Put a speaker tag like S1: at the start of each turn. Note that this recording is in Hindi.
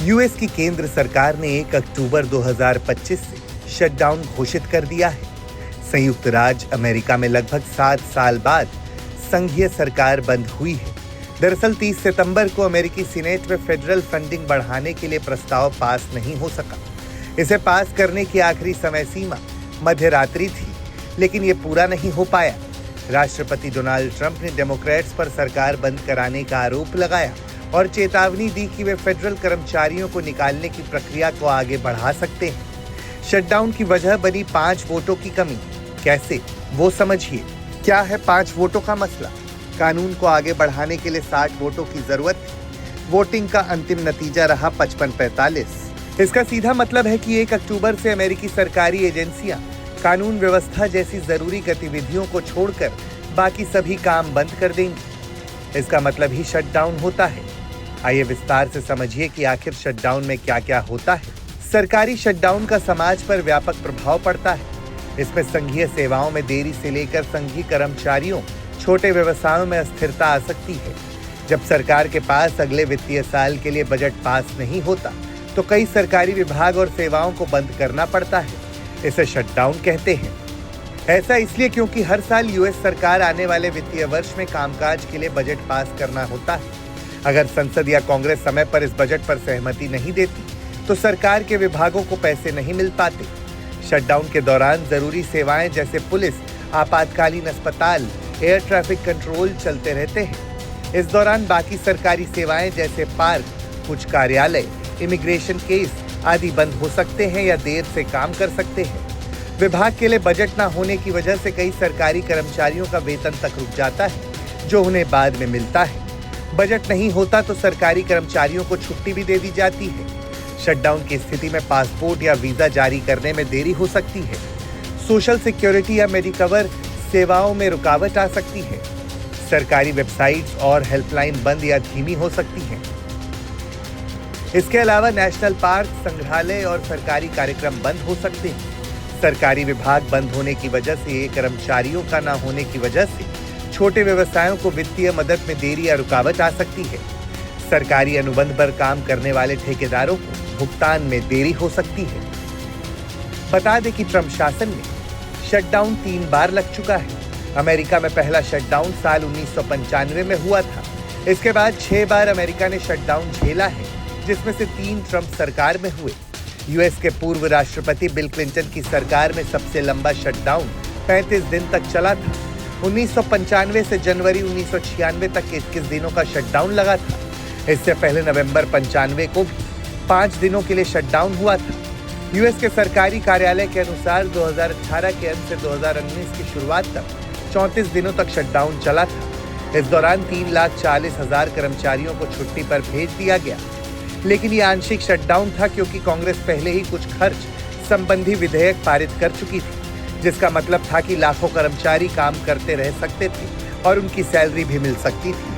S1: यूएस की केंद्र सरकार ने 1 अक्टूबर 2025 से शटडाउन घोषित कर दिया है। संयुक्त राज्य अमेरिका में लगभग 7 साल बाद संघीय सरकार बंद हुई है। दरअसल 30 सितंबर को अमेरिकी सीनेट में फेडरल फंडिंग बढ़ाने के लिए प्रस्ताव पास नहीं हो सका। इसे पास करने की आखिरी समय सीमा मध्य रात्रि थी, लेकिन ये पूरा नहीं हो पाया। राष्ट्रपति डोनाल्ड ट्रंप ने डेमोक्रेट्स पर सरकार बंद कराने का आरोप लगाया और चेतावनी दी कि वे फेडरल कर्मचारियों को निकालने की प्रक्रिया को आगे बढ़ा सकते हैं। शटडाउन की वजह बनी 5 वोटों की कमी। कैसे, वो समझिए। क्या है 5 वोटों का मसला? कानून को आगे बढ़ाने के लिए 60 वोटों की जरूरत थी। वोटिंग का अंतिम नतीजा रहा 55-45। इसका सीधा मतलब है कि 1 अक्टूबर से अमेरिकी सरकारी एजेंसियां कानून व्यवस्था जैसी जरूरी गतिविधियों को छोड़कर बाकी सभी काम बंद कर देंगी। इसका मतलब ही शटडाउन होता है। आइए विस्तार से समझिए कि आखिर शटडाउन में क्या क्या होता है। सरकारी शटडाउन का समाज पर व्यापक प्रभाव पड़ता है। इसमें संघीय सेवाओं में देरी से लेकर संघीय कर्मचारियों, छोटे व्यवसायों में अस्थिरता आ सकती है। जब सरकार के पास अगले वित्तीय साल के लिए बजट पास नहीं होता, तो कई सरकारी विभाग और सेवाओं को बंद करना पड़ता है। इसे शटडाउन कहते हैं। ऐसा इसलिए क्योंकि हर साल यूएस सरकार आने वाले वित्तीय वर्ष में कामकाज के लिए बजट पास करना होता है। अगर संसद या कांग्रेस समय पर इस बजट पर सहमति नहीं देती, तो सरकार के विभागों को पैसे नहीं मिल पाते। शटडाउन के दौरान जरूरी सेवाएं जैसे पुलिस, आपातकालीन अस्पताल, एयर ट्रैफिक कंट्रोल चलते रहते हैं। इस दौरान बाकी सरकारी सेवाएं जैसे पार्क, कुछ कार्यालय, इमिग्रेशन केस आदि बंद हो सकते हैं या देर से काम कर सकते हैं। विभाग के लिए बजट न होने की वजह से कई सरकारी कर्मचारियों का वेतन तक रुक जाता है, जो उन्हें बाद में मिलता है। बजट नहीं होता तो सरकारी कर्मचारियों को छुट्टी भी दे दी जाती है। शटडाउन की स्थिति में पासपोर्ट या वीजा जारी करने में देरी हो सकती है। सोशल सिक्योरिटी या मेडिकवर सेवाओं में रुकावट आ सकती है। सरकारी वेबसाइट्स और हेल्पलाइन बंद या धीमी हो सकती हैं। इसके अलावा नेशनल पार्क, संग्रहालय और सरकारी कार्यक्रम बंद हो सकते हैं। सरकारी विभाग बंद होने की वजह से कर्मचारियों का न होने की वजह से छोटे व्यवसायों को वित्तीय मदद में देरी या रुकावट आ सकती है। सरकारी अनुबंध पर काम करने वाले ठेकेदारों को भुगतान में देरी हो सकती है। बता दें कि ट्रंप शासन में शटडाउन 3 बार लग चुका है। अमेरिका में पहला शटडाउन साल 1995 में हुआ था। इसके बाद 6 बार अमेरिका ने शटडाउन झेला है, जिसमें से 3 ट्रंप सरकार में हुए। यूएस के पूर्व राष्ट्रपति बिल क्लिंटन की सरकार में सबसे लंबा शटडाउन 35 दिन तक चला था। 1995 से जनवरी 1996 तक 21 दिनों का शटडाउन लगा था। इससे पहले नवंबर 95 को भी 5 दिनों के लिए शटडाउन हुआ था। यूएस के सरकारी कार्यालय के अनुसार 2018 के अंत से 2019 की शुरुआत तक 34 दिनों तक शटडाउन चला था। इस दौरान 3,40,000 कर्मचारियों को छुट्टी पर भेज दिया गया। लेकिन ये आंशिक शटडाउन था क्योंकि कांग्रेस पहले ही कुछ खर्च संबंधी विधेयक पारित कर चुकी थी, जिसका मतलब था कि लाखों कर्मचारी काम करते रह सकते थे और उनकी सैलरी भी मिल सकती थी।